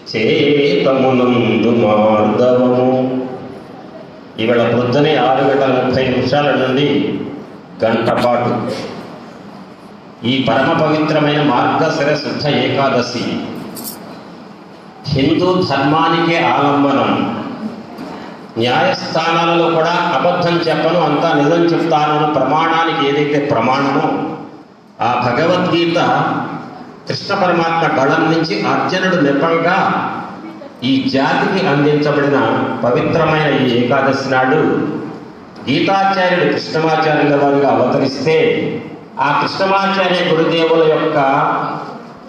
చేతమునందు మార్దవము. ఇవాళ పొద్దునే 6:30 నుండి గంట పాటు ఈ పరమ పవిత్రమైన మార్గశిర శుద్ధ ఏకాదశి హిందూ ధర్మానికే ఆలంబనం. న్యాయస్థానాలలో కూడా అబద్ధం చెప్పను, అంతా నిజం చెప్తాను ప్రమాణానికి ఏదైతే ప్రమాణమో ఆ భగవద్గీత కృష్ణ పరమాత్మ గళం నుంచి అర్జునుడు నెపంగా ఈ జాతికి అందించబడిన పవిత్రమైన ఈ ఏకాదశి నాడు గీతాచార్యుడు కృష్ణమాచార్యుల వారిగా అవతరిస్తే ఆ కృష్ణమాచార్య గురుదేవుల యొక్క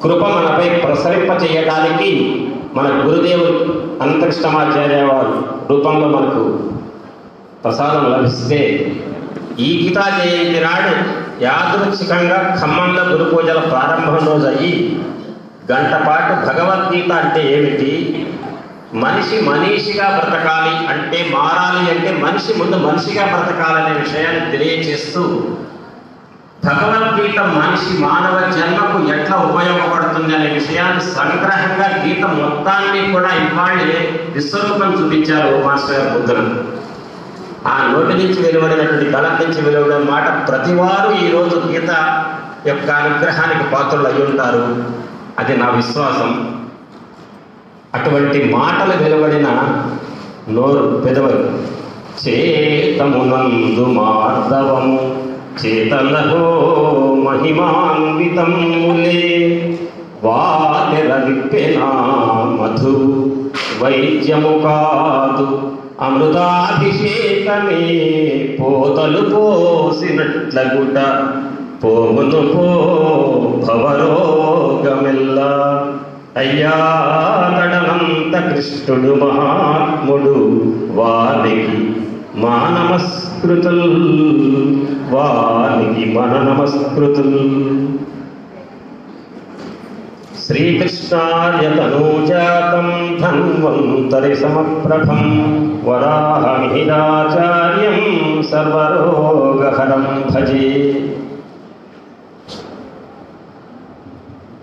కృప మనపై ప్రసరింప చేయడానికి మన గురుదేవులు అనంతకృష్ణమాచార్య వారి రూపంలో మనకు ప్రసాదం లభిస్తే ఈ గీతా జయంతి నాడు యాదృచ్ఛికంగా ఖమ్మంలో గురు పూజల ప్రారంభం రోజు అయ్యి గంట పాటు భగవద్గీత అంటే ఏమిటి, మనిషి మనీషిగా బ్రతకాలి అంటే, మారాలి అంటే మనిషి ముందు మనిషిగా బ్రతకాలనే విషయాన్ని తెలియచేస్తూ భగవద్గీత మనిషి మానవ జన్మకు ఎట్లా ఉపయోగపడుతుంది అనే విషయాన్ని సంగ్రహంగా గీత మొత్తాన్ని కూడా ఇవాళ్ళే విశ్వరూపం చూపించారు మాస్టర్ గారు పొద్దున. ఆ నోటి నుంచి వెలువడినటువంటి గళం నుంచి వెలువడిన మాట ప్రతివారు ఈరోజు గీత యొక్క అనుగ్రహానికి పాత్రలు అయి ఉంటారు, అది నా విశ్వాసం. అటువంటి మాటలు వెలువడిన నోరు పెదవులు చేతమునందు మార్దవము చేతనలో మహిమాన్వితములే వాటెర విప్పెనా మధు వైద్యము కాదు అమృతాభిషేకమే పోతలు పోసినట్లగుట పోవును పో భవరోగమెల్ల. అయ్యా తడనంత కృష్ణుడు మహాత్ముడు వారికి మా నమస్కృతుల్, వారికి మన నమస్కృతుల్. శ్రీకృష్ణార్యతనూజాతం ధన్వంతరి సమప్రభం వరాహమిహిరాచార్యం సర్వరోగహరం భజే.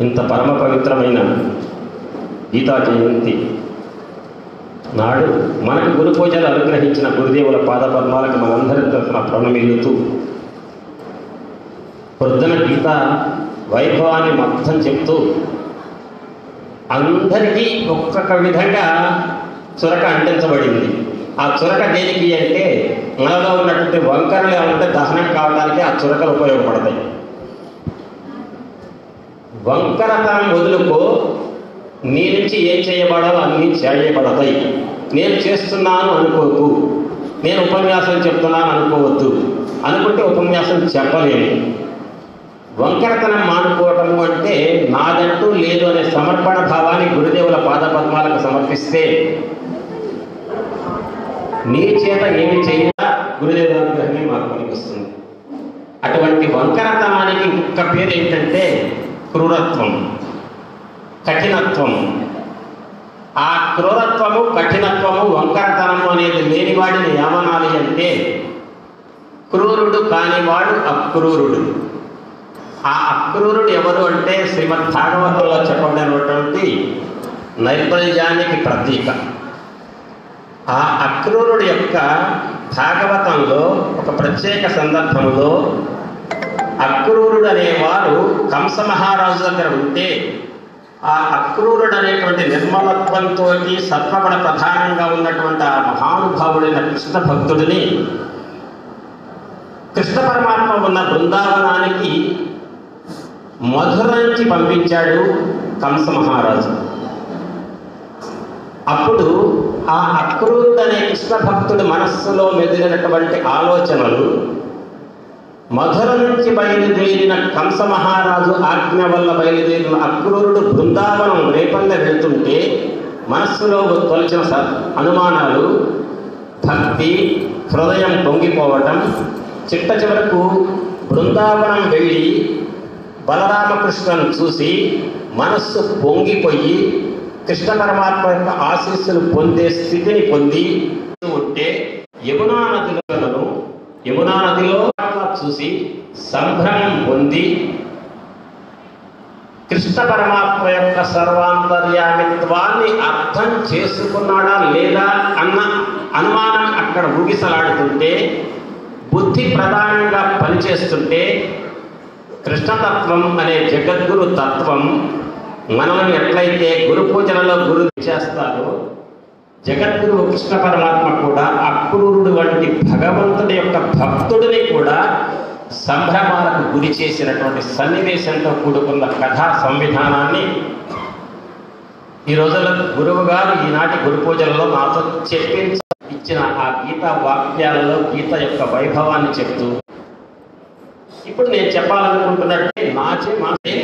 ఇంత పరమ పవిత్రమైన గీతా జయంతి నాడు మనకు గురు పూజలు అనుగ్రహించిన గురుదేవుల పాదపద్మాలకు మనందరి తరఫున ప్రణమిల్లుతూ పొద్దున గీత వైభవాన్ని మొత్తం చెప్తూ అందరికీ ఒక్కొక్క విధంగా చురక అంటించబడింది. ఆ చురక దేనికి అంటే మనలో ఉన్నటువంటి వంకరలు ఏమంటే దహనం కావడానికి ఆ చురకలు ఉపయోగపడతాయి. వంకరతనం వదులుకో, నీ నుంచి ఏం చేయబడాలో అన్నీ చేయబడతాయి. నేను చేస్తున్నాను అనుకోకు, నేను ఉపన్యాసం చెప్తున్నాను అనుకోవద్దు, అనుకుంటే ఉపన్యాసం చెప్పలేను. వంకరతనం మానుకోవటము అంటే నాదంటూ లేదు అనే సమర్పణ భావాన్ని గురుదేవుల పాదపద్మాలకు సమర్పిస్తే నీ చేత ఏమి చేయాలా గురుదేవుల అనుగ్రహమే మాకు పనికొస్తుంది. అటువంటి వంకరతనానికి ఇంకొక పేరు ఏంటంటే క్రూరత్వం, కఠినత్వం. ఆ క్రూరత్వము, కఠినత్వము, వంకరతనము అనేది లేనివాడిని ఏమనాలి అంటే క్రూరుడు కానివాడు అక్రూరుడు. ఆ అక్రూరుడు ఎవరు అంటే శ్రీమద్ భాగవతంలో చెప్పబడినటువంటి నైర్బల్యానికి ప్రతీక. ఆ అక్రూరుడు యొక్క భాగవతంలో ఒక ప్రత్యేక సందర్భంలో అక్రూరుడు అనేవారు కంస మహారాజు దగ్గర ఉంటే ఆ అక్రూరుడు అనేటువంటి నిర్మలత్వంతో సత్వగుణ ప్రధానంగా ఉన్నటువంటి ఆ మహానుభావుడైన కృష్ణ భక్తుడిని కృష్ణ పరమాత్మ ఉన్న బృందావనానికి మధుర నుంచి పంపించాడు కంస మహారాజు. అప్పుడు ఆ అక్రూరుడు అనే కృష్ణ భక్తుడి మనస్సులో మెదిలినటువంటి ఆలోచనలు మధుర నుంచి బయలుదేరిన కంస మహారాజు ఆజ్ఞ వల్ల బయలుదేరిన అక్రూరుడు బృందావనం రేపల్లె వెళ్తుంటే మనస్సులో తొలిచిన అనుమానాలు, భక్తి, హృదయం పొంగిపోవటం, చిట్ట చివరకు బృందావనం వెళ్ళి బలరామకృష్ణను చూసి మనస్సు పొంగిపోయి కృష్ణ పరమాత్మ యొక్క ఆశీస్సులు పొందే స్థితిని పొంది ఉంటే యమునా నదిలో చూసి సంభ్రమం పొంది కృష్ణ పరమాత్మ యొక్క సర్వాంతర్యామిత్వాన్ని అర్థం చేసుకున్నాడా లేదా అన్న అనుమానం అక్కడ ఊగిసలాడుతుంటే, బుద్ధి ప్రధానంగా పనిచేస్తుంటే, కృష్ణతత్వం అనే జగద్గురు తత్వం మనల్ని ఎట్లయితే గురు పూజలలో గురు చేస్తారో, జగద్గురు కృష్ణ పరమాత్మ కూడా అక్రూరుడు వంటి భగవంతుడి యొక్క భక్తుడిని కూడా సంభ్రమాలకు గురి చేసినటువంటి సన్నివేశంతో కూడుకున్న కథా సంవిధానాన్ని ఈ రోజుల్లో గురువు గారు ఈనాటి గురు పూజలలో నాతో ఇచ్చిన ఆ గీతా వాక్యాలలో గీత యొక్క వైభవాన్ని చెప్తూ, ఇప్పుడు నేను చెప్పాలనుకుంటున్నట్టే మాచే